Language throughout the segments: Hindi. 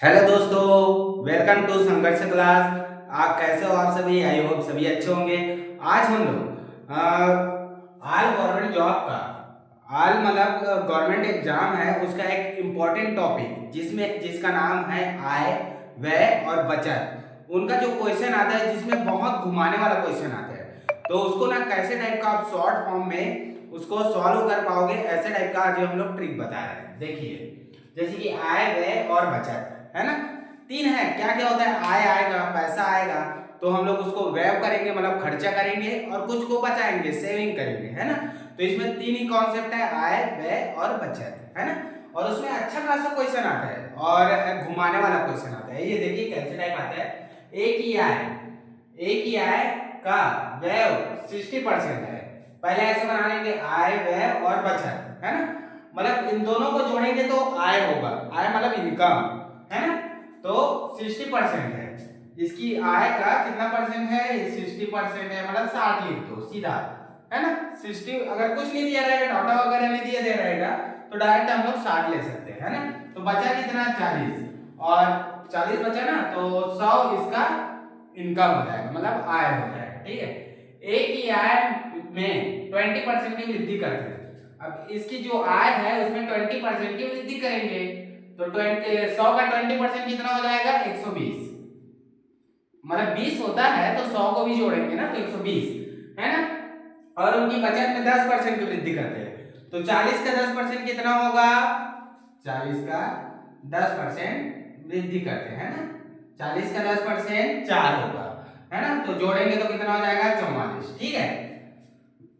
हेलो दोस्तों, वेलकम टू संघर्ष क्लास। आप कैसे हो? आप सभी आई होप सभी अच्छे होंगे। आज हम लोग आल गवर्नमेंट जॉब का आल मतलब गवर्नमेंट एग्जाम है, उसका एक इम्पोर्टेंट टॉपिक जिसका नाम है आय व्यय और बचत। उनका जो क्वेश्चन आता है जिसमें बहुत घुमाने वाला क्वेश्चन आता है, तो उसको ना कैसे टाइप का आप शॉर्ट फॉर्म में उसको सॉल्व कर पाओगे, ऐसे टाइप का आज हम लोग ट्रिक बता रहे हैं। देखिए, जैसे कि आय व्यय और बचत है ना, तीन है। क्या क्या होता है? आय आएगा, पैसा आएगा, तो हम लोग उसको व्यय करेंगे मतलब खर्चा करेंगे, और कुछ को बचाएंगे सेविंग करेंगे, है ना। तो इसमें तीन ही कॉन्सेप्ट है, आय व्यय और बचत, है ना। और उसमें अच्छा खासा क्वेश्चन आता है और घुमाने वाला क्वेश्चन आता है। ये देखिए कैसे टाइप आता है। एक ही आय का व्यय 60% है। पहले ऐसे बना लेंगे, आय व्यय और बचत, है ना। मतलब इन दोनों को जोड़ेंगे तो आय होगा, आय मतलब इनकम, है ना। तो 60% है। इसकी आय का कितना परसेंट है? 60% है, मतलब 60 लिख दो सीधा, है ना। 60 अगर कुछ नहीं दिया रहेगा, डाटा वगैरह नहीं दिया दे रहेगा, तो डायरेक्ट हम लोग 60 ले सकते हैं, है ना। तो बचा कितना? 40, और 40 बचा ना, तो 100 इसका इनकम हो जाएगा, मतलब आय हो जाएगा, ठीक है। एक ही आय में 20% की वृद्धि करते हैं। अब इसकी जो आय है उसमें 20% की वृद्धि करेंगे, तो 100 का 20% कितना हो जाएगा? 120। मतलब 20 होता है तो 100 को भी जोड़ेंगे ना, तो 120, है ना। और उनकी बचत में 10% की वृद्धि करते हैं, तो 40 का 10% कितना होगा? 40 का 10% वृद्धि करते हैं ना, 40 का 10% 4 होगा, है ना। तो जोड़ेंगे तो कितना हो जाएगा? 44, ठीक है।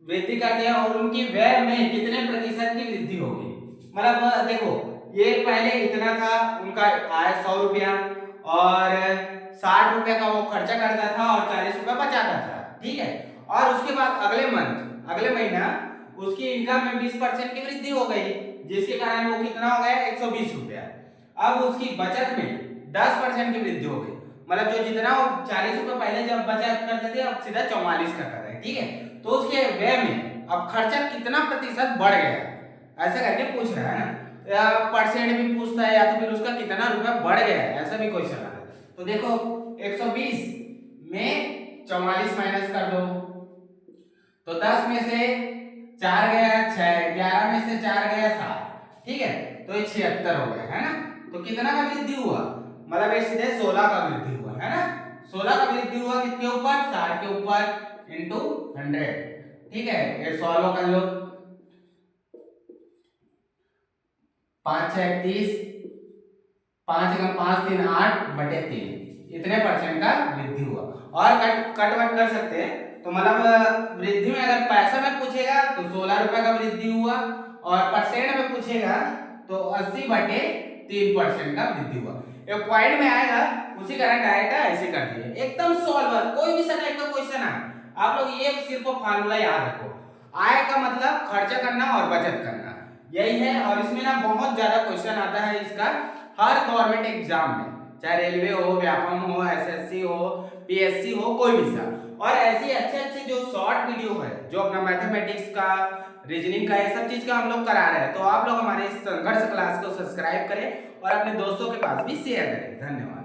वृद्धि करते हैं, और उनकी व्यय में कितने प्रतिशत की वृद्धि होगी? मतलब देखो, ये पहले इतना था, उनका आय 100 रुपया, और 60 रुपया का वो खर्चा करता था और 40 रुपया बचाता था, ठीक है। और उसके बाद अगले महीना उसकी इनकम में 20% की वृद्धि हो गई, जिसके कारण वो कितना हो गया? 120 रुपया। अब उसकी बचत में 10% की वृद्धि हो गई, मतलब जो जितना वो 40 रुपया पहले जब बचत करते थे, अब सीधा 44 का कर रहे हैं, ठीक है। तो उसके व्यय में अब खर्चा कितना प्रतिशत बढ़ गया, ऐसा करके पूछ रहा है ना। या परसेंट भी पूछता है, या तो फिर उसका कितना रुपया बढ़ गया है, ऐसा भी क्वेश्चन आता है। तो देखो, 120 में 44 माइनस कर दो, तो 10 में से 4 गया 6, 11 में से 4 गया 7, ठीक है। तो ये 76 हो गया, है ना। तो कितना का वृद्धि हुआ? मतलब ये सीधे 16 का वृद्धि हुआ, है ना। 16 का वृद्धि हुआ किसके ऊपर? 60 के ऊपर इंटू 100, ठीक है। ये सॉल्व कर लो, 5 6 30, 5 का 5 3 8 बटे 3, इतने परसेंट का वृद्धि हुआ। और कट वट कर सकते हैं, तो मतलब वृद्धि में अगर पैसा में पूछेगा तो 16 रुपए का वृद्धि हुआ, और परसेंट में पूछेगा तो 80/3% का वृद्धि हुआ। एक पॉइंट में आएगा, उसी कारण डायरेक्ट ऐसे कर दिए, एकदम सॉल्वर। कोई भी टाइप का क्वेश्चन आए, आप लोग ये सिर्फ फार्मूला याद रखो, आय का मतलब खर्चा करना और बचत करना, यही है। और इसमें ना बहुत ज्यादा क्वेश्चन आता है इसका हर गवर्नमेंट एग्जाम में, चाहे रेलवे हो, व्यापम हो, एसएससी हो, पीएससी हो, कोई भी सा। और ऐसी अच्छे अच्छे जो शॉर्ट वीडियो है, जो अपना मैथमेटिक्स का, रीजनिंग का, ये सब चीज का हम लोग करा रहे हैं, तो आप लोग हमारे इस संघर्ष क्लास को सब्सक्राइब करें और अपने दोस्तों के पास भी शेयर करें। धन्यवाद।